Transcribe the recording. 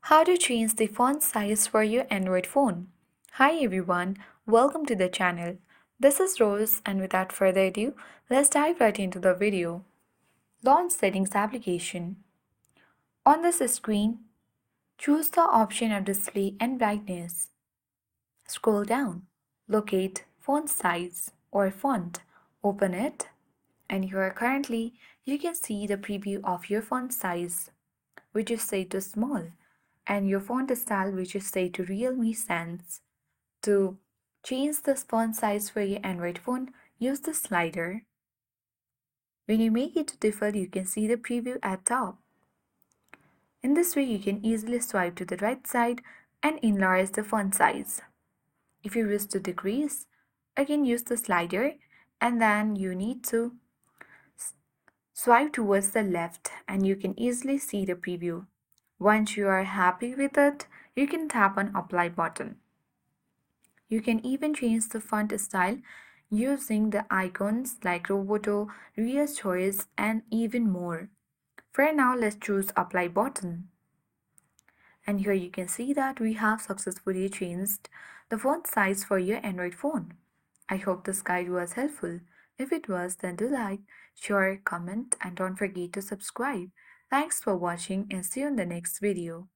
How to change the font size for your Android phone. Hi everyone, welcome to the channel. This is Rose, and without further ado, let's dive right into the video. Launch Settings application. On this screen, choose the option of display and brightness. Scroll down, locate font size or font, open it, and here currently you can see the preview of your font size, which is set to small, and your font style, which is set to Realme Sans. To change the font size for your Android phone, use the slider. When you make it to default, you can see the preview at top. In this way, you can easily swipe to the right side and enlarge the font size. If you wish to decrease, again use the slider, and then you need to swipe towards the left and you can easily see the preview. Once you are happy with it, you can tap on apply button. You can even change the font style using the icons like Roboto, Real Choice, and even more. For now, let's choose apply button. And here you can see that we have successfully changed the font size for your Android phone. I hope this guide was helpful. If it was, then do like, share, comment, and don't forget to subscribe. Thanks for watching and see you in the next video.